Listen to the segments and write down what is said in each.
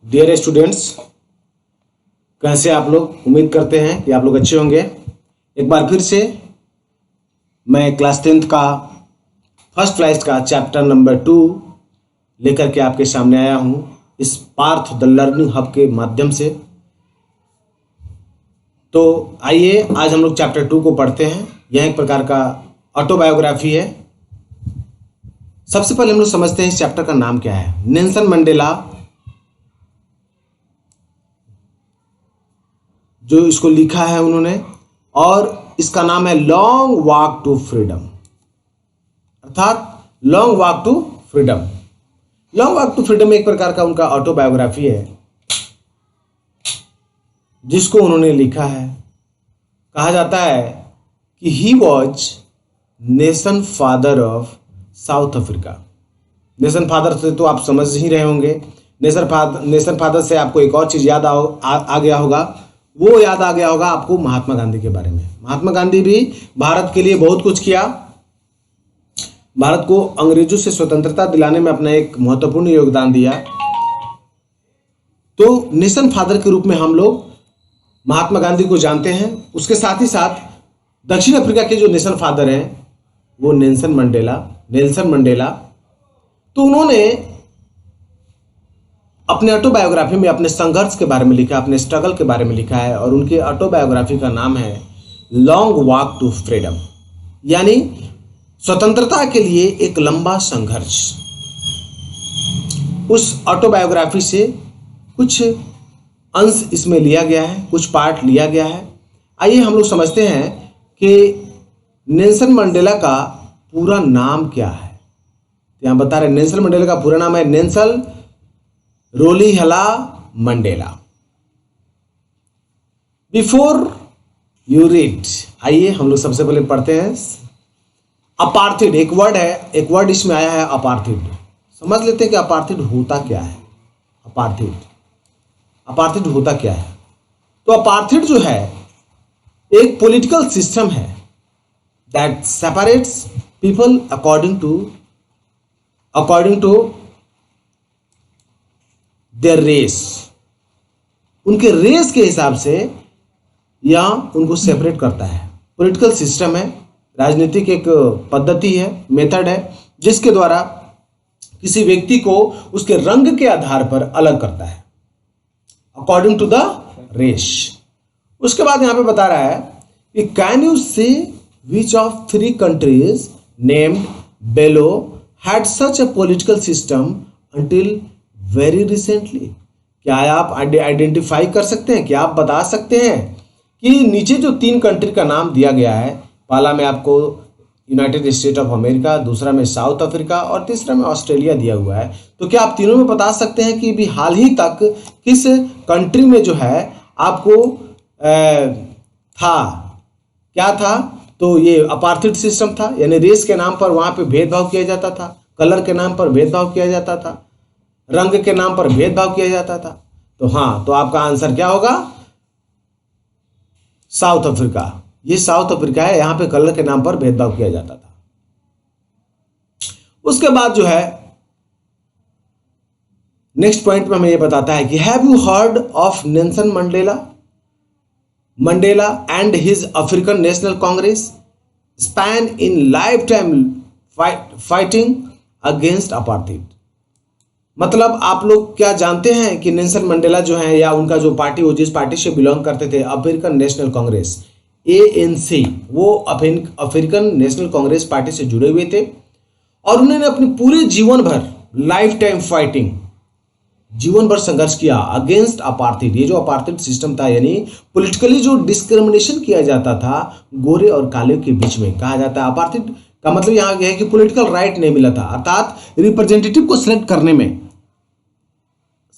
Dear students, कैसे आप लोग? उम्मीद करते हैं कि आप लोग अच्छे होंगे। एक बार फिर से मैं क्लास 10th का फर्स्ट क्लास का चैप्टर नंबर 2 लेकर के आपके सामने आया हूं इस पार्थ द लर्निंग हब के माध्यम से। तो आइए आज हम लोग चैप्टर 2 को पढ़ते हैं। यह एक प्रकार का ऑटोबायोग्राफी है। सबसे पहले हम लोग समझते हैं इस चैप्टर का नाम क्या है। नेल्सन मंडेला जो इसको लिखा है उन्होंने, और इसका नाम है लॉन्ग वॉक टू फ्रीडम, अर्थात Long walk to Freedom. Long walk to Freedom एक प्रकार का उनका ऑटोबायोग्राफी है जिसको उन्होंने लिखा है। कहा जाता है कि he was nation father of south Africa. Nation father से तो आप समझ ही रहे होंगे। नेशन फादर से आपको एक और चीज याद आ गया होगा। वो याद आ गया होगा आपको महात्मा गांधी के बारे में। महात्मा गांधी भी भारत के लिए बहुत कुछ किया। भारत को अंग्रेजों से स्वतंत्रता दिलाने में अपना एक महत्वपूर्ण योगदान दिया। तो नेशन फादर के रूप में हम लोग महात्मा गांधी को जानते हैं। उसके साथ ही साथ दक्षिण अफ्रीका के जो नेशन फादर हैं वो नेल्सन मंडेला। तो उन्होंने अपने ऑटोबायोग्राफी में अपने संघर्ष के बारे में लिखा, अपने स्ट्रगल के बारे में लिखा है, और उनके ऑटोबायोग्राफी का नाम है लॉन्ग वॉक टू फ्रीडम, यानी स्वतंत्रता के लिए एक लंबा संघर्ष। उस ऑटोबायोग्राफी से कुछ अंश इसमें लिया गया है, कुछ पार्ट लिया गया है। आइए हम लोग समझते हैं कि नेल्सन मंडेला का पूरा नाम क्या है। यहां बता रहे नेल्सन मंडेला का पूरा नाम है Nelson Rolihlahla Mandela. Before you read, आइए हम लोग सबसे पहले पढ़ते हैं अपार्थिड। एक वर्ड है, एक वर्ड इसमें आया है अपार्थिड। समझ लेते हैं कि अपार्थिड होता क्या है। अपार्थिड होता क्या है? तो अपार्थिड जो है एक पॉलिटिकल सिस्टम है that separates people according to their race. उनके रेस के हिसाब से यह उनको सेपरेट करता है। पॉलिटिकल सिस्टम है, राजनीतिक एक पद्धति है, मेथड है, जिसके द्वारा किसी व्यक्ति को उसके रंग के आधार पर अलग करता है अकॉर्डिंग टू द रेस। उसके बाद यहां पे बता रहा है कि can you say which of 3 countries named below had such a political system until very recently. क्या आप आइडेंटिफाई कर सकते हैं, क्या आप बता सकते हैं कि नीचे जो 3 कंट्री का नाम दिया गया है, पहला में आपको यूनाइटेड स्टेट ऑफ अमेरिका, दूसरा में साउथ अफ्रीका और तीसरा में ऑस्ट्रेलिया दिया हुआ है। तो क्या आप तीनों में बता सकते हैं कि भी हाल ही तक किस कंट्री में जो है आपको क्या था? तो ये अपार्थिड सिस्टम था, यानी रेस के नाम पर वहां पे भेदभाव किया जाता था, कलर के नाम पर भेदभाव किया जाता था, रंग के नाम पर भेदभाव किया जाता था। तो हाँ, तो आपका आंसर क्या होगा? South Africa. ये साउथ अफ्रीका है, यहां पे कलर के नाम पर भेदभाव किया जाता था। उसके बाद जो है नेक्स्ट पॉइंट में हमें ये बताता है कि have you heard of Nelson Mandela and his African National Congress span in life time fighting against apartheid. मतलब आप लोग क्या जानते हैं कि नेल्सन मंडेला जो है, या उनका जो पार्टी, वो जिस पार्टी से बिलोंग करते थे, अफ्रीकन नेशनल कांग्रेस ANC, वो अफ्रीकन नेशनल कांग्रेस पार्टी से जुड़े हुए थे। और उन्होंने अपने पूरे जीवन भर लाइफ टाइम फाइटिंग, जीवन भर संघर्ष किया अगेंस्ट अपार्थिड। ये जो अपार्थिड सिस्टम था, यानी पॉलिटिकली जो डिस्क्रिमिनेशन किया जाता था गोरे और काले के बीच में, कहा जाता है अपार्थिड का मतलब यहां गया है कि पॉलिटिकल राइट नहीं मिला था, अर्थात रिप्रेजेंटेटिव को सिलेक्ट करने में,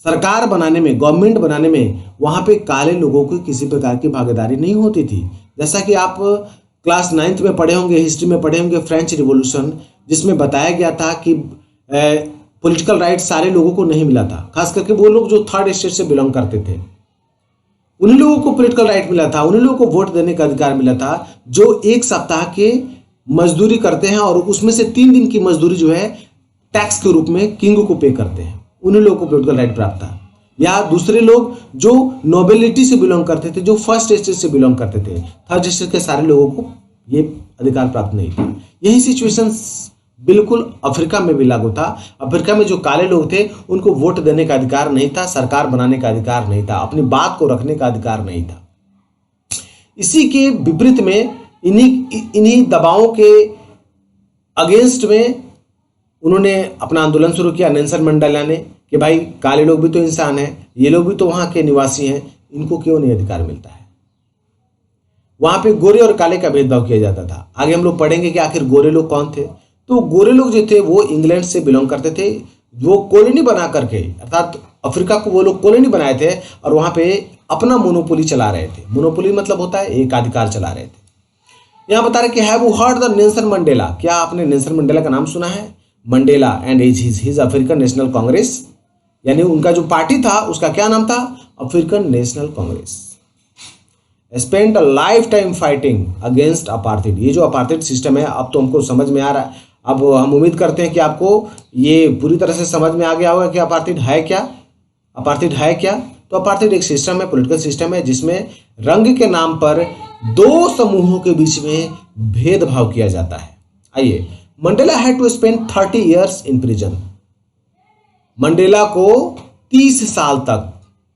सरकार बनाने में, गवर्नमेंट बनाने में वहां पे काले लोगों को किसी प्रकार की भागीदारी नहीं होती थी। जैसा कि आप क्लास 9th में पढ़े होंगे, हिस्ट्री में पढ़े होंगे, फ्रेंच रिवॉल्यूशन, जिसमें बताया गया था कि पॉलिटिकल राइट सारे लोगों को नहीं मिला था, खास करके वो लोग जो 3rd स्टेट से बिलोंग करते थे, उन्हीं लोगों को पॉलिटिकल राइट मिला था, उन्हीं लोगों को वोट देने का अधिकार मिला था जो 1 सप्ताह के मजदूरी करते हैं और उसमें से 3 दिन की मजदूरी जो है टैक्स के रूप में किंग को पे करते हैं। उन्हीं लोगों को पॉलिटिकल राइट प्राप्त था। या दूसरे लोग जो नोबिलिटी से बिलोंग करते थे, जो फर्स्ट स्टेज से बिलोंग करते थे, थर्ड स्टेज के सारे लोगों को ये अधिकार प्राप्त नहीं था। यही सिचुएशन बिल्कुल अफ्रीका में भी लागू था। अफ्रीका में जो काले लोग थे उनको वोट देने का अधिकार नहीं था, सरकार बनाने का अधिकार नहीं था, अपनी बात को रखने का अधिकार नहीं था। इसी के विपरीत में इन्हीं दबावों के अगेंस्ट में उन्होंने अपना आंदोलन शुरू किया नेल्सन मंडेला ने कि भाई काले लोग भी तो इंसान हैं, ये लोग भी तो वहाँ के निवासी हैं, इनको क्यों नहीं अधिकार मिलता है। वहाँ पे गोरे और काले का भेदभाव किया जाता था। आगे हम लोग पढ़ेंगे कि आखिर गोरे लोग कौन थे। तो गोरे लोग जो थे वो इंग्लैंड से बिलोंग करते थे, वो कॉलोनी बना करके, अर्थात अफ्रीका को वो लोग कॉलोनी बनाए थे और वहाँ पे अपना मोनोपोली चला रहे थे। मोनोपोली मतलब होता है एकाधिकार चला रहे थे। यहाँ बता रहे कि have you heard the Nelson Mandela, क्या आपने नेल्सन मंडेला का नाम सुना है। Mandela and his African National Congress, यानी उनका जो पार्टी था उसका क्या नाम था, African National Congress. Spent a life time fighting against apartheid. ये जो अपार्थाइड सिस्टम है अब तो हमको समझ में आ रहा है। अब हम उम्मीद करते हैं कि आपको ये पूरी तरह से समझ में आ गया होगा कि अपार्थाइड है क्या। अपार्थाइड है क्या? तो अपार्थाइड एक सिस्टम है, पॉलिटिकल सिस्टम है, जिसमें रंग के नाम पर दो समूहों के बीच में भेदभाव किया जाता है। आइए, Mandela had to spend 30 years in prison. Mandela को 30 साल तक,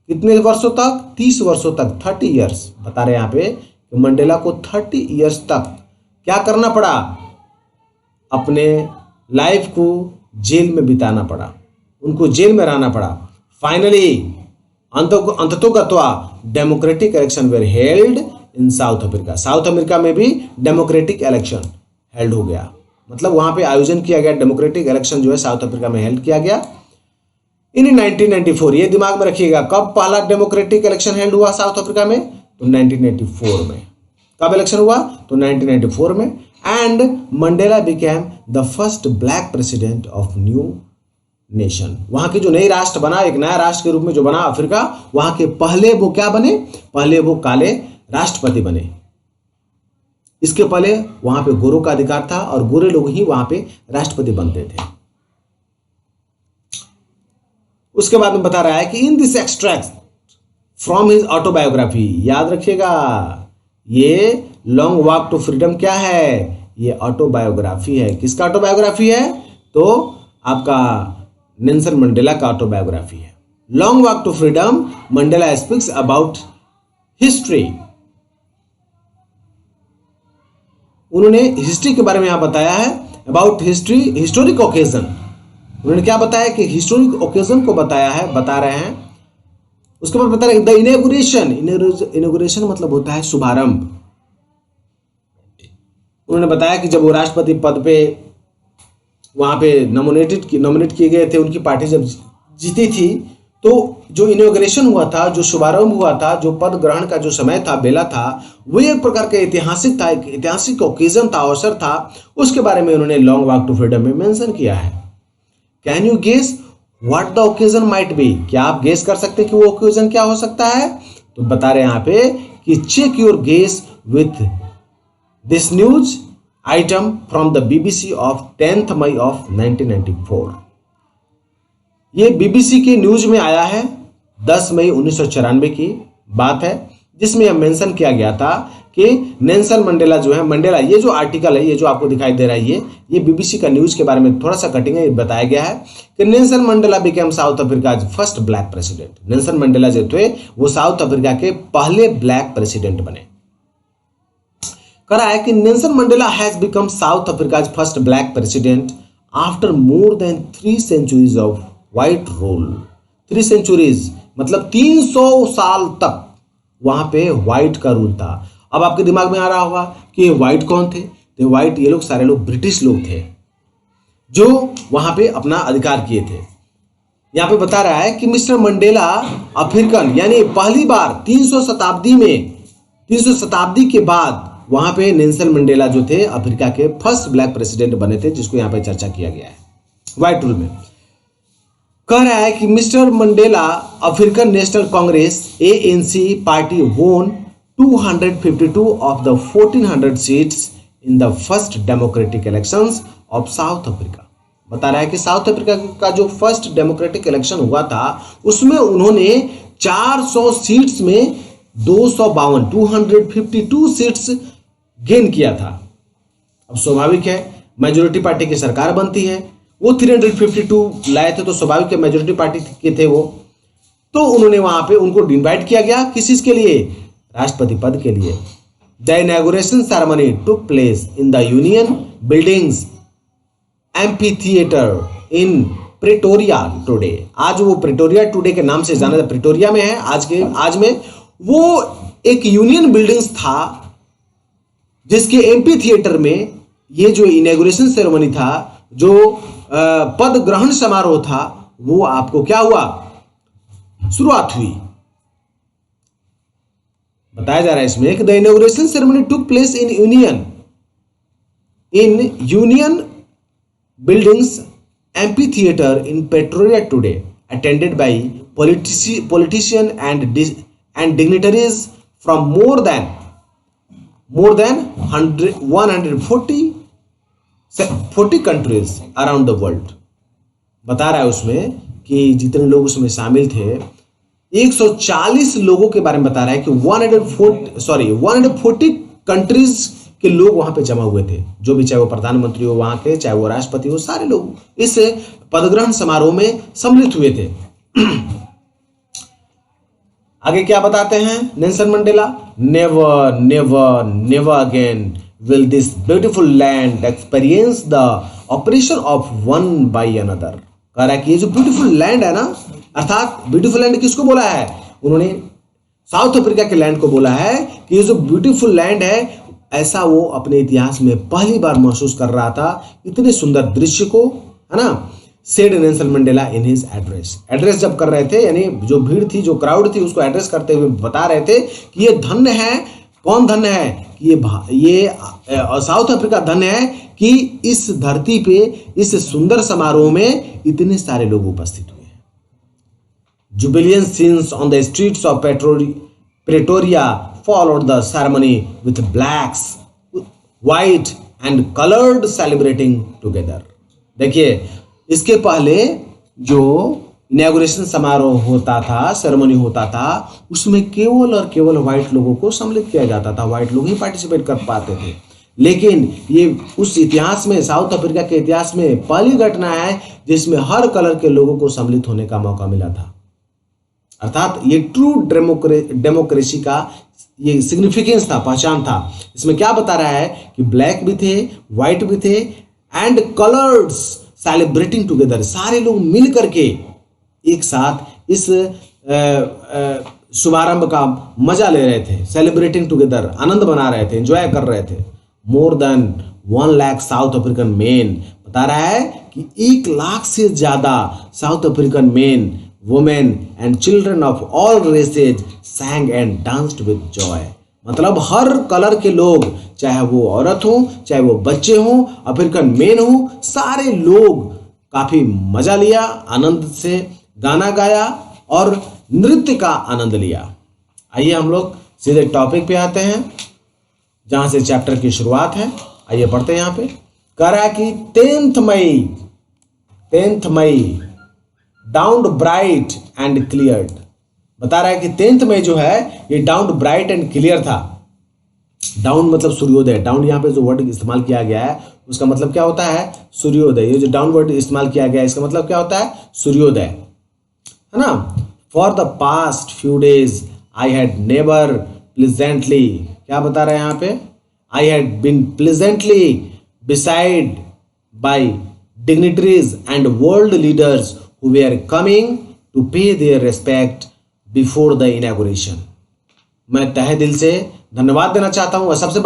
कितने वर्षों तक, 30 वर्षों तक, 30 ईयर्स बता रहे हैं यहाँ पे कि मंडेला को 30 ईयर्स तक क्या करना पड़ा, अपने लाइफ को जेल में बिताना पड़ा, उनको जेल में रहना पड़ा। फाइनली अंततोगत्वा democratic election were held in South Africa. South Africa में भी डेमोक्रेटिक इलेक्शन हेल्ड हो गया, मतलब वहां पे आयोजन किया गया। डेमोक्रेटिक इलेक्शन जो है साउथ अफ्रीका में हेल्ड किया गया इन 1994। ये दिमाग में रखिएगा, कब पहला डेमोक्रेटिक इलेक्शन हेल्ड हुआ साउथ अफ्रीका में, तो 1994 में। कब इलेक्शन हुआ, तो 1994 में। And Mandela became the first black president of new nation. वहां के जो नई राष्ट्र बना, एक नया राष्ट्र के रूप में जो बना अफ्रीका, वहां के पहले वो क्या बने, पहले वो काले राष्ट्रपति बने। इसके पहले वहां पे गोरों का अधिकार था और गोरे लोग ही वहां पे राष्ट्रपति बनते थे। उसके बाद में बता रहा है कि in this extract from his autobiography, याद रखिएगा ये लॉन्ग वॉक टू फ्रीडम क्या है, ये ऑटोबायोग्राफी है। किसका ऑटोबायोग्राफी है, तो आपका नेल्सन मंडेला का ऑटोबायोग्राफी है। Long walk to freedom, Mandela speaks about history. उन्होंने हिस्ट्री के बारे में यहां बताया है, अबाउट हिस्ट्री, हिस्टोरिक ओकेजन। उन्होंने क्या बताया कि हिस्टोरिक ओकेजन को बताया है, बता रहे हैं। उसके बाद बता रहे द इनॉग्रेशन। इनॉग्रेशन मतलब होता है शुभारंभ। उन्होंने बताया कि जब वो राष्ट्रपति पद पे वहां पे नॉमिनेट किए गए थे, उनकी पार्टी जब जीती थी, तो जो इनॉग्रेशन हुआ था, जो शुभारंभ हुआ था, जो पद ग्रहण का जो समय था, बेला था, वो एक प्रकार का ऐतिहासिक था, एक ऐतिहासिक ओकेजन था, अवसर था। उसके बारे में उन्होंने लॉन्ग वॉक टू फ्रीडम में मेंशन किया है। Can you guess what the occasion might be? क्या आप गेस कर सकते हैं कि वो ओकेजन क्या हो सकता है? तो बता रहे हैं यहाँ पे कि check your guess with this news item from the BBC of 10th May of 1994। ये बीबीसी के न्यूज में आया है, 10 मई 1994 की बात है, जिसमें यह मेंशन किया गया था कि नेल्सन मंडेला जो है, मंडेला, ये जो आर्टिकल है, ये जो आपको दिखाई दे रहा है, ये बीबीसी का न्यूज के बारे में थोड़ा सा कटिंग है, बताया गया है कि Nelson Mandela became south Africa first black president. Nelson Mandela जो थे वो साउथ अफ्रीका के पहले ब्लैक प्रेसिडेंट बने। कह रहा है कि Nelson Mandela has become south Africa first black president after more than 3 centuries of white rule. 3 centuries मतलब 300 साल तक वहां पे व्हाइट का रूल था। अब आपके दिमाग में आ रहा होगा कि व्हाइट कौन थे? तो व्हाइट ये लोग सारे लोग ब्रिटिश लोग थे जो वहां पे अपना अधिकार किए थे। यहां पे बता रहा है कि मिस्टर मंडेला अफ्रीकन, यानी पहली बार 300 शताब्दी के बाद वहां पे नेल्सन मंडेला जो थे अफ्रीका के फर्स्ट ब्लैक प्रेसिडेंट बने थे, जिसको यहां पे चर्चा किया गया है व्हाइट रूल में। कह रहा है कि mister Mandela African National Congress ANC party वोन 252 of the 1400 seats in the first democratic elections of south Africa. बता रहा है कि साउथ अफ्रीका का जो फर्स्ट डेमोक्रेटिक इलेक्शन हुआ था उसमें उन्होंने 400 सीट्स में 252 सीट्स गेन किया था। अब स्वाभाविक है मेजोरिटी पार्टी की सरकार बनती है, वो 352 लाए थे तो स्वाभाविक है मेजोरिटी पार्टी के थे वो। तो उन्होंने वहां पे उनको इनवाइट किया गया किस के लिए, राष्ट्रपति पद के लिए। The inauguration ceremony took place in the union buildings amphitheatre in Pretoria today. आज वो प्रेटोरिया टुडे के नाम से जाना जाता, प्रेटोरिया में है आज में वो एक यूनियन बिल्डिंग्स था जिसके एमपी थिएटर में ये जो इनॉग्रेशन सेरेमनी था, जो पद ग्रहण समारोह था, वो आपको क्या हुआ, शुरुआत हुई। बताया जा रहा है इसमें कि the inauguration ceremony took place in union buildings MP theatre in Pretoria today, attended by politician and dignitaries from more than 140 countries around the world। बता रहा है उसमें कि जितने लोग उसमें शामिल थे 140 लोगों के बारे में बता रहा है कि 140 कंट्रीज के लोग वहां पे जमा हुए थे, जो भी, चाहे वो प्रधानमंत्री हो वहां के, चाहे वो राष्ट्रपति हो, सारे लोग इस पदग्रहण समारोह में सम्मिलित हुए थे। आगे क्या बताते हैं Nelson Mandela, never never never again will this beautiful land experience the operation of one by another. कह रहा है कि ये जो ब्यूटीफुल लैंड है ना, अर्थात ब्यूटीफुल लैंड किसको बोला है, उन्होंने साउथ अफ्रीका के लैंड को बोला है कि ये जो ब्यूटीफुल लैंड है, ऐसा वो अपने इतिहास में पहली बार महसूस कर रहा था, इतने सुंदर दृश्य को, है ना। Said Nelson Mandela in his address जब कर रहे थे, यानी जो भीड़ थी, जो क्राउड थी, उसको एड्रेस करते हुए बता रहे थे कि ये धन्य है, कौन धन्य है कि ये साउथ अफ्रीका धन्य है कि इस धरती पे इस सुंदर समारोह में इतने सारे लोग उपस्थित हुए हैं। Jubilant scenes on the streets of Pretoria followed the ceremony with blacks, white and colored celebrating together। देखिए, इसके पहले जो इनॉग्रेशन समारोह होता था, सेरेमनी होता था, उसमें केवल और केवल व्हाइट लोगों को सम्मिलित किया जाता था, व्हाइट लोग ही पार्टिसिपेट कर पाते थे। लेकिन ये उस इतिहास में, साउथ अफ्रीका के इतिहास में पहली घटना है जिसमें हर कलर के लोगों को सम्मिलित होने का मौका मिला था। अर्थात ये ट्रू डेमोक्रेसी का ये सिग्निफिकेंस था, पहचान था। इसमें क्या बता रहा है कि ब्लैक भी थे, व्हाइट भी थे, एंड कलर्स सेलिब्रेटिंग टुगेदर। सारे लोग मिल करके एक साथ इस शुभारंभ का मजा ले रहे थे, सेलिब्रेटिंग टुगेदर, आनंद मना रहे थे, एंजॉय कर रहे थे। More than 1 lakh south African main, बता रहा है कि 1 लाख से ज्यादा south African main, women and children of all races sang and danced with joy। मतलब हर कलर के लोग, चाहे वो औरत हो, चाहे वो बच्चे हो, अफ्रीकन मेन हो, सारे लोग काफी मजा लिया, आनंद से गाना गाया और नृत्य का आनंद लिया। आइए हम लोग सीधे टॉपिक पे आते हैं जहां से चैप्टर की शुरुआत है। आइए पढ़ते हैं। यहाँ पे कह रहा है कि 10th May dawned bright and cleared. बता रहा है कि 10 मई जो है ये डाउन ब्राइट एंड क्लियर था। डाउन मतलब सूर्योदय, डाउन यहाँ पे जो वर्ड इस्तेमाल किया गया है उसका मतलब क्या होता है, सूर्योदय। ये जो डाउन वर्ड इस्तेमाल किया गया है इसका मतलब क्या होता है, सूर्योदय, है ना। For the past few days I had never pleasantly, क्या बता रहे हैं यहाँ पे, I had been pleasantly beside by dignitaries and world leaders who were coming to pay their respect before the inauguration. मैं तहे दिल से धन्यवाद देना चाहता हूं। और सबसे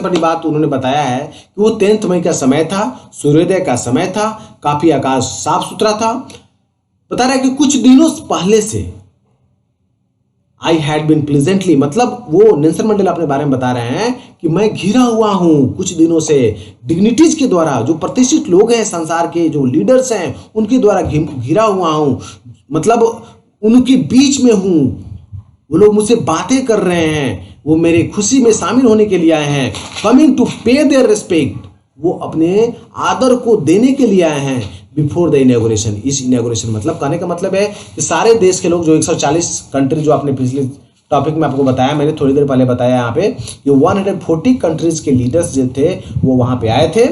बड़ी बात उन्होंने बताया है कि वो 10 मई का समय था, सूर्योदय का समय था, काफी आकाश साफ सुथरा था। बता रहा है कि कुछ दिनों पहले से आई हैड बीन प्लेजेंटली, मतलब वो नेल्सन मंडेला अपने बारे में बता रहे हैं कि मैं घिरा हुआ हूं कुछ दिनों से डिग्निटीज के द्वारा, जो प्रतिष्ठित लोग हैं संसार के, जो लीडर्स हैं उनके द्वारा घिरा हुआ हूं, मतलब उनके बीच में हूं। वो लोग मुझसे बातें कर रहे हैं, वो मेरे खुशी में शामिल होने के लिए आए हैं। Coming to pay there respect, वो अपने आदर को देने के लिए आए हैं बिफोर द इनॉग्रेशन। इस इनॉग्रेशन मतलब कहने का मतलब है कि सारे देश के लोग जो 140 कंट्री जो आपने पिछले टॉपिक में आपको बताया, मैंने थोड़ी देर पहले बताया यहाँ पे कि 140 कंट्रीज के लीडर्स जो थे वो वहाँ पे आए थे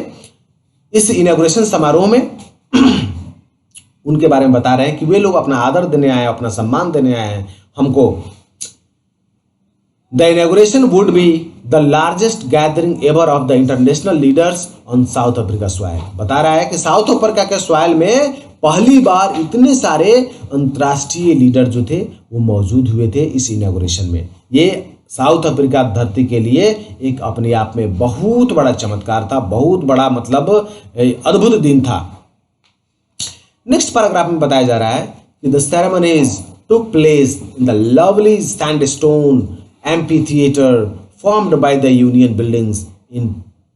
इस इनॉग्रेशन समारोह में। उनके बारे में बता रहे हैं कि वे लोग अपना आदर देने आए, अपना सम्मान देने आए हैं हमको। The inauguration would be the largest gathering ever of the international leaders on south Africa soil. बता रहा है कि साउथ अफ्रीका के सॉइल में पहली बार इतने सारे अंतर्राष्ट्रीय लीडर जो थे वो मौजूद हुए थे इस इनॉग्रेशन में। ये साउथ अफ्रीका धरती के लिए एक अपने आप में बहुत बड़ा चमत्कार था, बहुत बड़ा मतलब अद्भुत दिन था। नेक्स्ट पैराग्राफ में बताया जा रहा है कि the ceremonies took place in the lovely sandstone amphitheatre formed by the union buildings in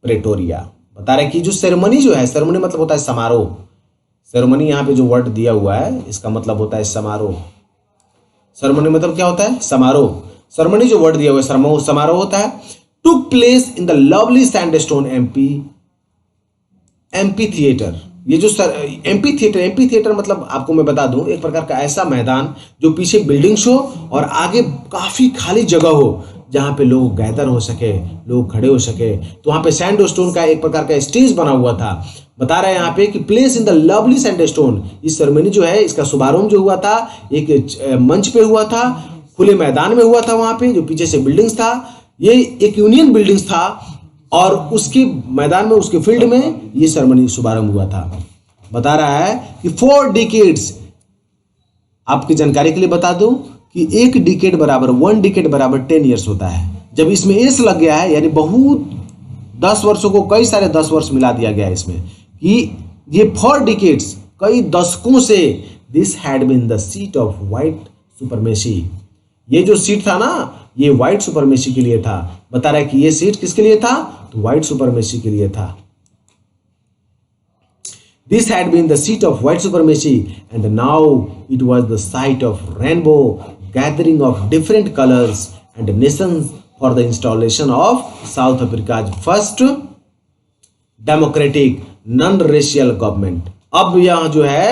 Pretoria. बता रहे कि जो सेरेमनी जो है, सेरेमनी मतलब होता है समारोह। सेरेमनी यहाँ पे जो वर्ड दिया हुआ है इसका मतलब होता है समारोह। सेरेमनी मतलब क्या होता है? समारोह। सेरेमनी जो वर्ड दिया हुआ है समारोह होता है। Took place in the lovely sandstone amphitheatre. ये जो एम्फीथिएटर मतलब आपको मैं बता दूं एक प्रकार का ऐसा मैदान जो पीछे बिल्डिंग्स हो और आगे काफी खाली जगह हो जहाँ पे लोग गैदर हो सके, लोग खड़े हो सके। तो वहाँ पे सैंडस्टोन का एक प्रकार का स्टेज बना हुआ था। बता रहे हैं यहाँ पे कि place in the lovely sandstone. इस सेरेमनी जो है इसका शुभारंभ जो हुआ था एक मंच पे हुआ था, खुले मैदान में हुआ था। वहाँ पे जो पीछे से बिल्डिंग्स था ये एक यूनियन बिल्डिंग्स था और उसके मैदान में, उसके फील्ड में ये सेरेमनी शुभारंभ हुआ था। बता रहा है कि 4 डिकेड्स, आपकी जानकारी के लिए बता दूं कि 1 डिकेड बराबर 10 ईयर्स होता है। जब इसमें एस लग गया है यानी बहुत 10 वर्षों को कई सारे 10 वर्ष मिला दिया गया है इसमें कि ये 4 डिकेड्स कई दशकों से this had been the seat of white supremacy. ये जो सीट था ना ये व्हाइट सुपरमेसी के लिए था। बता रहा है कि ये सीट किसके लिए था? तो व्हाइट सुपरमेसी के लिए था। This had been the seat of white supremacy and now it was the site of rainbow gathering of different colors and nations for the installation of South Africa's first democratic non-racial government. अब यह जो है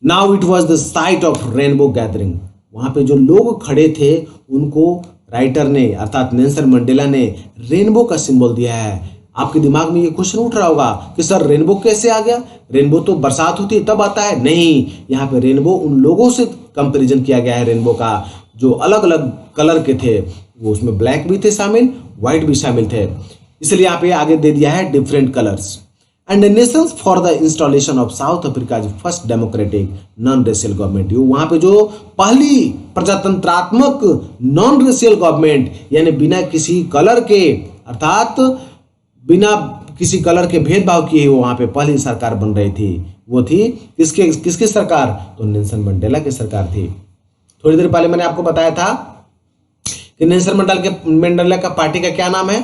now it was the site of rainbow gathering, वहां पे जो लोग खड़े थे उनको राइटर ने अर्थात नेल्सन मंडेला ने रेनबो का सिंबल दिया है। आपके दिमाग में ये क्वेश्चन उठ रहा होगा कि सर रेनबो कैसे आ गया? रेनबो तो बरसात होती है तब आता है। नहीं, यहाँ पे रेनबो उन लोगों से कंपैरिजन किया गया है रेनबो का जो अलग अलग कलर के थे। वो उसमें ब्लैक भी थे शामिल, व्हाइट भी शामिल थे, इसलिए यहाँ पे आगे दे दिया है different colours. And Nations for the installation of south Africa first democratic non racial government. वहाँ पे जो पहली प्रजातंत्रात्मक नॉन रेशियल गवर्नमेंट यानी बिना किसी कलर के अर्थात बिना किसी कलर के भेदभाव किए वहां पे पहली सरकार बन रही थी। वो थी किसकी सरकार? तो नेल्सन मंडेला की सरकार थी। थोड़ी देर पहले मैंने आपको बताया था कि नेल्सन मंडेला का पार्टी का क्या नाम है,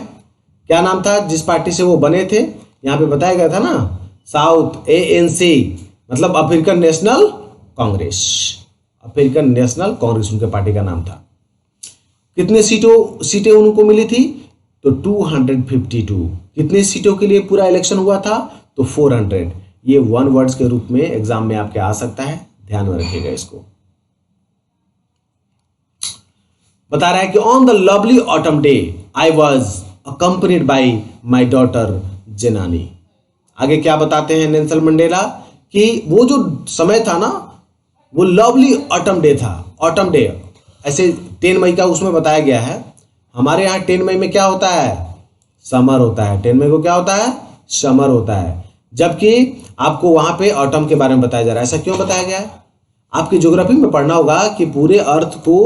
क्या नाम था जिस पार्टी से वो बने थे? यहाँ पे बताया गया था ना, साउथ ANC मतलब African National Congress. African National Congress उनके पार्टी का नाम था। कितने सीटें उनको मिली थी? तो 252। कितनी सीटों के लिए पूरा इलेक्शन हुआ था? तो 400। ये 1 वर्ड्स के रूप में एग्जाम में आपके आ सकता है, ध्यान में रखिएगा इसको। बता रहा है कि on the lovely autumn day I was accompanied by my daughter Zenani. आगे क्या बताते हैं नेल्सन मंडेला कि वो जो समय था ना वो लवली ऑटम डे था। ऑटम डे ऐसे 10 मई का उसमें बताया गया है। हमारे यहाँ 10 मई में क्या होता है? समर होता है। 10 मई को क्या होता है? समर होता है। जबकि आपको वहां पे ऑटम के बारे में बताया जा रहा है। ऐसा क्यों बताया गया है? आपकी ज्योग्राफी में पढ़ना होगा कि पूरे अर्थ को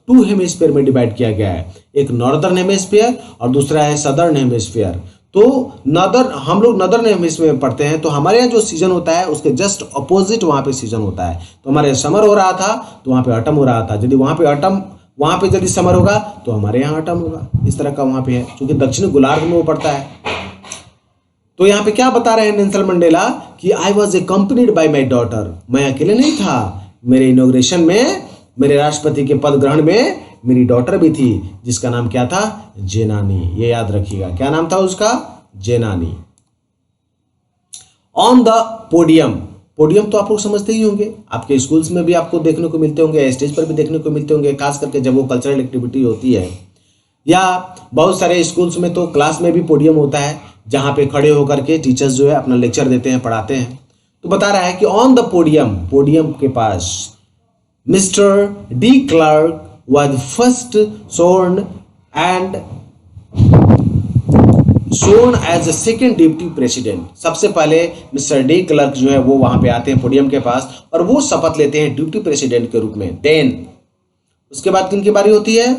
2 हेमिस्फीयर में डिवाइड किया गया है। एक नॉर्दर्न हेमिस्फीयर और दूसरा है सदर्न हेमिस्फीयर। तो हम लोग नॉर्दर्न हेमिस्फीयर में पढ़ते हैं, तो हमारे यहाँ जो सीजन होता है उसके जस्ट अपोजिट वहाँ पे सीजन होता है। तो हमारे समर हो रहा था तो वहाँ पे ऑटम हो रहा था। यदि वहाँ पे यदि समर होगा तो हमारे यहाँ ऑटम होगा। इस तरह का वहाँ पे है, क्योंकि दक्षिणी गोलार्ध में वो पड़ता है। तो यहाँ पे क्या बता रहे हैं नेल्सन मंडेला कि आई was accompanied by my daughter. मैं अकेले नहीं था, मेरे इनॉग्रेशन में, मेरे राष्ट्रपति के पद ग्रहण में मेरी डॉटर भी थी जिसका नाम क्या था? जेनानी। ये याद रखिएगा, क्या नाम था उसका? जेनानी। ऑन द पोडियम, पोडियम तो आप लोग समझते ही होंगे, आपके स्कूल्स में भी आपको देखने को मिलते होंगे, स्टेज पर भी देखने को मिलते होंगे, खास करके जब वो कल्चरल एक्टिविटी होती है, या बहुत सारे स्कूल्स में तो क्लास में भी पोडियम होता है जहाँ पे खड़े होकर के टीचर्स जो है अपना लेक्चर देते हैं, पढ़ाते हैं। तो बता रहा है कि ऑन द पोडियम, पोडियम के पास mister de Klerk was first sworn as a second deputy president। सबसे पहले मिस्टर डी क्लर्क जो है वो वहां पे आते हैं पोडियम के पास और वो शपथ लेते हैं डिप्टी प्रेसिडेंट के रूप में। देन उसके बाद किनकी बारी होती है?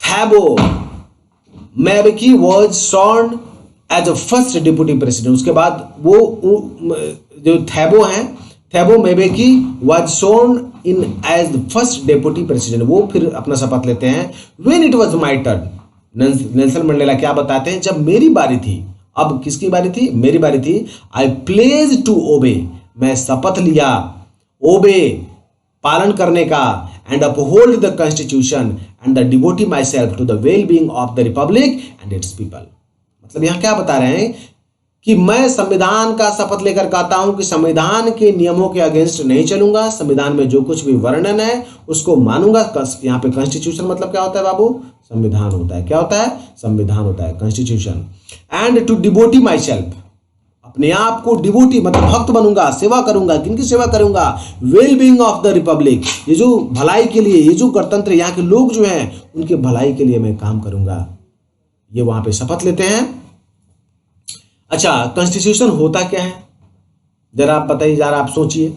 थैबो मैबकी was sworn as a first deputy president। उसके बाद वो जो थैबो हैं, थैबो मेबेकी was sworn in as the first deputy president, वो फिर अपना शपथ लेते हैं। When it was my turn, Nelson Mandela क्या बताते हैं? जब मेरी बारी थी। अब किसकी बारी थी? मेरी बारी थी। I pledged to obey, मैं शपथ लिया ओबे, पालन करने का, and uphold the constitution and the devote myself to the well-being of the republic and its people। मतलब यहाँ क्या बता रहे हैं कि मैं संविधान का शपथ लेकर कहता हूं कि संविधान के नियमों के अगेंस्ट नहीं चलूंगा, संविधान में जो कुछ भी वर्णन है उसको मानूंगा। यहाँ पे कॉन्स्टिट्यूशन मतलब क्या होता है बाबू? संविधान होता है। क्या होता है? संविधान होता है, constitution. And to devote myself, अपने आप को डिवोटी मतलब भक्त बनूंगा, सेवा करूंगा। किनकी सेवा करूंगा? Well being of the Republic, ये जो भलाई के लिए, ये जो गणतंत्र, यहाँ के लोग जो हैं उनके भलाई के लिए मैं काम करूंगा। ये वहां पे शपथ लेते हैं। अच्छा, कॉन्स्टिट्यूशन होता क्या है जरा आप बताइए, जरा आप सोचिए।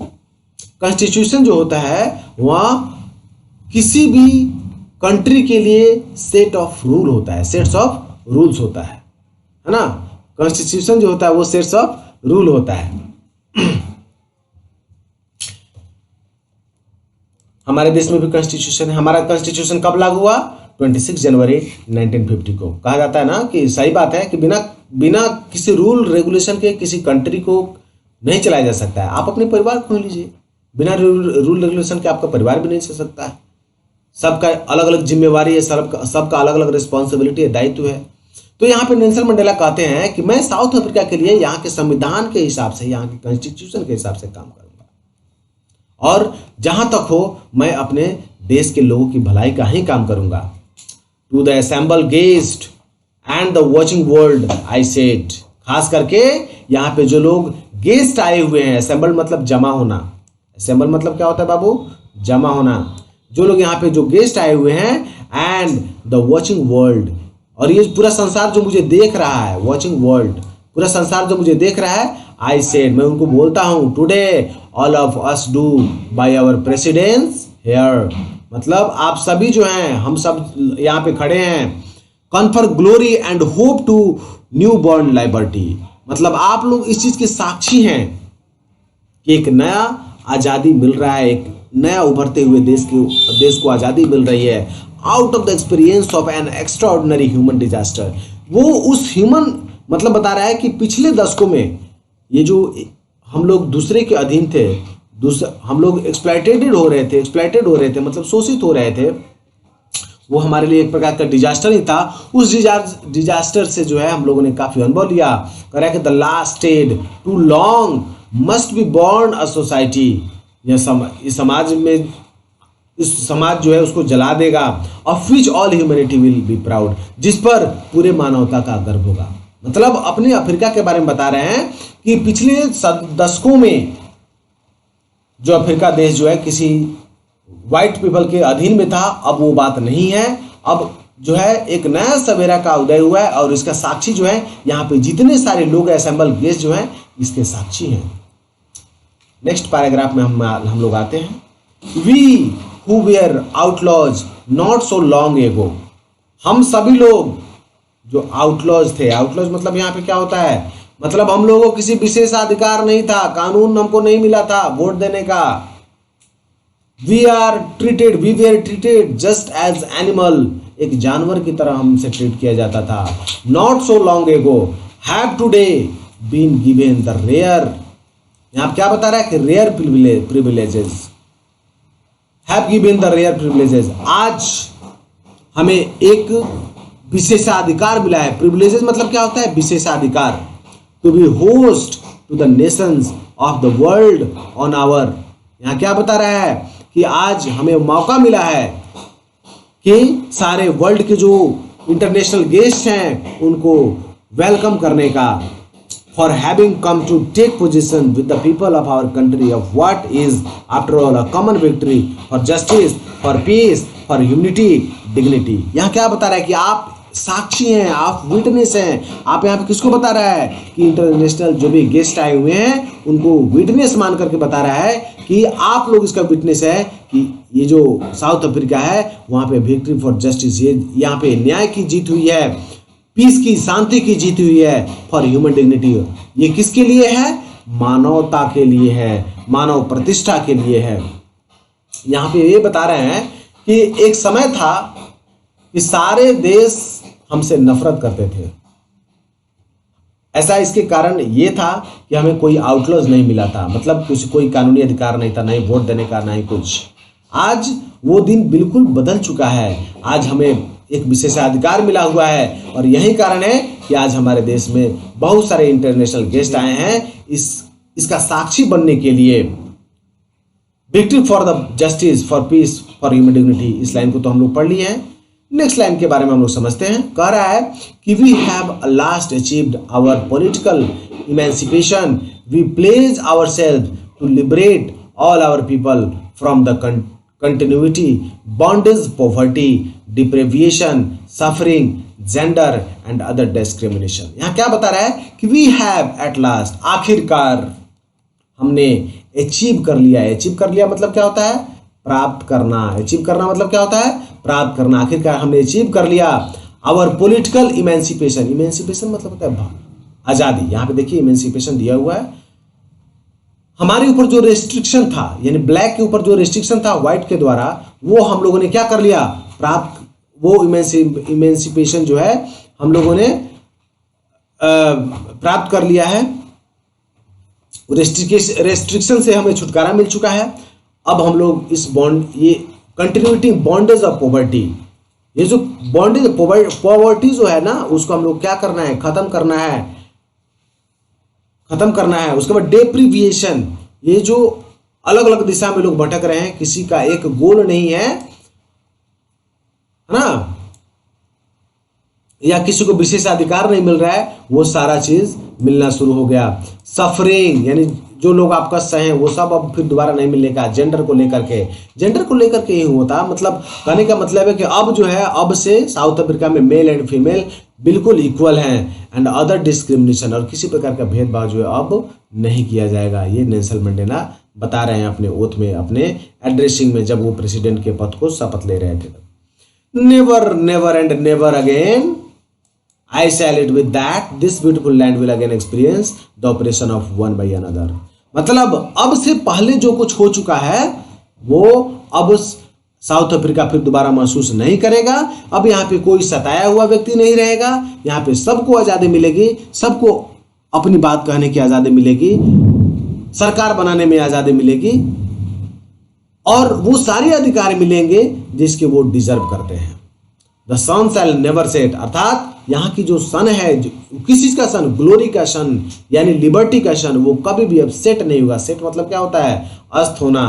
कॉन्स्टिट्यूशन जो होता है वह किसी भी कंट्री के लिए सेट ऑफ रूल होता है, सेट्स ऑफ रूल्स होता है ना। कॉन्स्टिट्यूशन जो होता है वो सेट्स ऑफ रूल होता है। हमारे देश में भी कॉन्स्टिट्यूशन है। हमारा कॉन्स्टिट्यूशन कब लागू हुआ? 26 जनवरी 1950 को। कहा जाता है ना कि सही बात है कि बिना किसी रूल रेगुलेशन के किसी कंट्री को नहीं चलाया जा सकता है। आप अपने परिवार को लीजिए, बिना रूल रेगुलेशन के आपका परिवार भी नहीं चल सकता है। सबका अलग अलग जिम्मेवारी है, सबका अलग अलग रिस्पॉन्सिबिलिटी है, दायित्व है। तो यहाँ पे नेल्सन मंडेला कहते हैं कि मैं साउथ अफ्रीका के लिए यहाँ के संविधान के हिसाब से, यहाँ के कॉन्स्टिट्यूशन के हिसाब से काम करूंगा और जहां तक हो मैं अपने देश के लोगों की भलाई का ही काम करूंगा। To the assembled guests and the watching world I said, खास करके यहाँ पे जो लोग गेस्ट आए हुए हैं, असेंबल मतलब जमा होना, असेंबल मतलब क्या होता है बाबू? जमा होना। जो लोग यहाँ पे जो गेस्ट आए हुए हैं, एंड द वॉचिंग वर्ल्ड, और ये पूरा संसार जो मुझे देख रहा है, वॉचिंग वर्ल्ड, पूरा संसार जो मुझे देख रहा है, आई सेड, मैं उनको बोलता हूँ, today all of us do by our presence here, मतलब आप सभी जो हैं, हम सब यहाँ पे खड़े हैं, confer glory and hope to newborn liberty, मतलब आप लोग इस चीज के साक्षी हैं कि एक नया आज़ादी मिल रहा है, एक नया उभरते हुए देश को आज़ादी मिल रही है, out of the experience of an extra ordinary human disaster. वो उस ह्यूमन मतलब बता रहा है कि पिछले दशकों में ये जो हम लोग दूसरे के अधीन थे, हम लोग एक्सप्लॉइटेड हो रहे थे, मतलब शोषित हो रहे थे, वो हमारे लिए एक प्रकार का डिजास्टर ही था। उस डिजास्टर से जो है हम लोगों ने काफ़ी अनुभव लिया। कह रहा है कि the lasted too long must be born a society, इस समाज जो है उसको जला देगा, of which all humanity will be proud, जिस पर पूरे मानवता का गर्व होगा। मतलब अपने अफ्रीका के बारे में बता रहे हैं कि पिछले दशकों में जो अफ्रीका देश जो है किसी वाइट पीपल के अधीन में था, अब वो बात नहीं है। अब जो है एक नया सवेरा का उदय हुआ है और इसका साक्षी जो है यहाँ पे जितने सारे लोग असेंबल गेस्ट जो हैं इसके साक्षी हैं। नेक्स्ट पैराग्राफ में हम लोग आते हैं। We who were outlaws not so long ago, हम सभी लोग जो आउटलॉज थे, आउटलॉज मतलब यहाँ पे क्या होता है, मतलब हम लोगों को किसी विशेषाधिकार नहीं था, कानून हमको नहीं मिला था वोट देने का। We were treated just as animal, एक जानवर की तरह हमसे ट्रीट किया जाता था। Not so long ago have today been given the rare, यहाँ क्या बता रहा है कि rare privileges, have given the rare privileges, आज हमें एक विशेषाधिकार मिला है। प्रिविलेजेस मतलब क्या होता है? विशेषाधिकार। To be host to the nations of the world on our, यहाँ क्या बता रहा है कि आज हमें मौका मिला है कि सारे वर्ल्ड के जो इंटरनेशनल गेस्ट हैं उनको वेलकम करने का। For having come to take position with the people of our country of what is after all a common victory for justice, for peace, for humanity, dignity. यहाँ क्या बता रहा है कि आप साक्षी हैं, आप विटनेस हैं। आप यहाँ पे किसको बता रहा है कि इंटरनेशनल जो भी गेस्ट आए हुए हैं उनको विटनेस मान करके बता रहा है कि आप लोग इसका विटनेस है कि ये जो साउथ अफ्रीका है वहाँ पे विक्ट्री फॉर जस्टिस, ये यहाँ पे न्याय की जीत हुई है, पीस की, शांति की जीत हुई है, फॉर ह्यूमन डिग्निटी। ये किसके लिए है? मानवता के लिए है, मानव प्रतिष्ठा के लिए है। यहाँ पे ये बता रहे हैं कि एक समय था कि सारे देश हमसे नफरत करते थे। ऐसा इसके कारण ये था कि हमें कोई आउटलॉज नहीं मिला था, मतलब कुछ कोई कानूनी अधिकार नहीं था, नहीं वोट देने का, नहीं कुछ। आज वो दिन बिल्कुल बदल चुका है। आज हमें एक विशेषाधिकार मिला हुआ है और यही कारण है कि आज हमारे देश में बहुत सारे इंटरनेशनल गेस्ट आए हैं इसका साक्षी बनने के लिए। Victory for the justice, for peace, for human dignity, इस लाइन को तो हम लोग पढ़ लिए हैं। नेक्स्ट लाइन के बारे में हम लोग समझते हैं। कह रहा है कि we have last achieved our political emancipation, we pledge our self to liberate all our people from the continuity, bondage, poverty, deprivation, suffering, gender and other discrimination. यहाँ क्या बता रहा है कि वी हैव एट लास्ट, आखिरकार हमने achieve कर लिया है। अचीव कर लिया मतलब क्या होता है? प्राप्त करना। अचीव करना मतलब क्या होता है? प्राप्त करना। आखिरकार हमने अचीव कर लिया आवर पॉलिटिकल इमेंसिपेशन। इमेंसिपेशन मतलब होता है आजादी। यहाँ पे देखिए इमेंसिपेशन दिया हुआ है। हमारे ऊपर जो रेस्ट्रिक्शन था, यानी ब्लैक के ऊपर जो रेस्ट्रिक्शन था व्हाइट के द्वारा, वो हम लोगों ने क्या कर लिया? प्राप्त। वो इमेंसिपेशन जो है हम लोगों ने प्राप्त कर लिया है। रेस्ट्रिक्शन से हमें छुटकारा मिल चुका है। अब हम लोग इस बॉन्ड, ये कंटिन्यूटी, बॉन्डेज ऑफ पॉवर्टी, ये जो बॉन्डेज पॉवर्टी जो है ना, उसको हम लोग क्या करना है? खत्म करना है, खत्म करना है। उसके बाद डेप्रीविएशन, ये जो अलग अलग दिशा में लोग भटक रहे हैं, किसी का एक गोल नहीं है ना, या किसी को विशेषाधिकार नहीं मिल रहा है, वो सारा चीज मिलना शुरू हो गया। सफरिंग, यानी जो लोग आपका सहे वो सब अब फिर दोबारा नहीं मिलने का। जेंडर को लेकर के ही होता, मतलब कहने का मतलब है कि अब जो है, अब से साउथ अफ्रीका में मेल एंड फीमेल बिल्कुल इक्वल हैं। एंड अदर डिस्क्रिमिनेशन, और किसी प्रकार का भेदभाव जो है अब नहीं किया जाएगा। ये नेल्सन मंडेला बता रहे हैं अपने ओथ में, अपने एड्रेसिंग में, जब वो प्रेसिडेंट के पद को शपथ ले रहे थे। Never, never and never again I shall it with that this beautiful land will again experience the oppression of one by another। मतलब अब से पहले जो कुछ हो चुका है वो अब साउथ अफ्रीका फिर दोबारा महसूस नहीं करेगा। अब यहाँ पे कोई सताया हुआ व्यक्ति नहीं रहेगा। यहाँ पे सबको आज़ादी मिलेगी, सबको अपनी बात कहने की आज़ादी मिलेगी, सरकार बनाने में आज़ादी मिलेगी, और वो सारे अधिकार मिलेंगे जिसके वो डिजर्व करते हैं। The sun shall never set, अर्थात यहाँ की जो सन है, किस चीज का सन? ग्लोरी का सन, यानी लिबर्टी का सन, वो कभी भी अब सेट नहीं होगा। सेट मतलब क्या होता है? अस्त होना।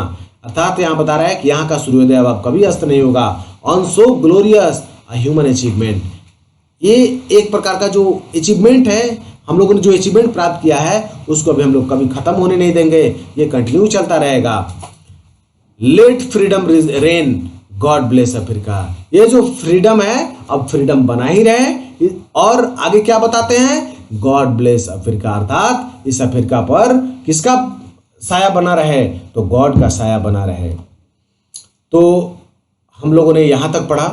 अर्थात यहाँ बता रहा है कि यहाँ का सूर्योदय अब कभी अस्त नहीं होगा। On so glorious a human achievement, ये एक प्रकार का जो अचीवमेंट है, हम लोगों ने जो अचीवमेंट प्राप्त किया है उसको अभी हम लोग कभी खत्म होने नहीं देंगे, ये कंटिन्यू चलता रहेगा। Let freedom reign, God bless Africa. ये जो फ्रीडम है अब फ्रीडम बना ही रहे। और आगे क्या बताते हैं? गॉड ब्लेस अफ्रीका, अर्थात इस अफ्रीका पर किसका साया बना रहे? तो गॉड का साया बना रहे। तो हम लोगों ने यहां तक पढ़ा।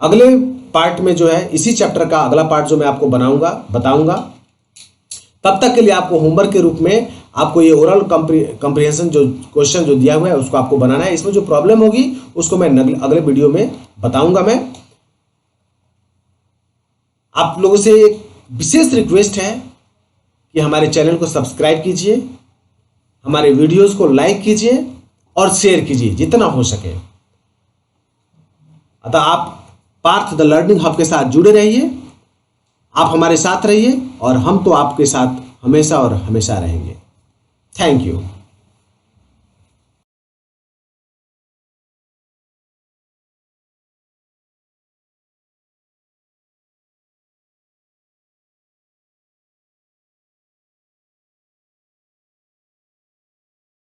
अगले पार्ट में जो है, इसी चैप्टर का अगला पार्ट जो मैं आपको बताऊंगा, तब तक के लिए आपको होमवर्क के रूप में आपको ये ओरल कंप्रिहेंशन जो क्वेश्चन जो दिया हुआ है उसको आपको बनाना है। इसमें जो प्रॉब्लम होगी उसको मैं अगले वीडियो में बताऊंगा। मैं आप लोगों से एक विशेष रिक्वेस्ट है कि हमारे चैनल को सब्सक्राइब कीजिए, हमारे वीडियोस को लाइक कीजिए और शेयर कीजिए जितना हो सके। अतः आप पार्थ द लर्निंग हब के साथ जुड़े रहिए। आप हमारे साथ रहिए और हम तो आपके साथ हमेशा और हमेशा रहेंगे। Thank you.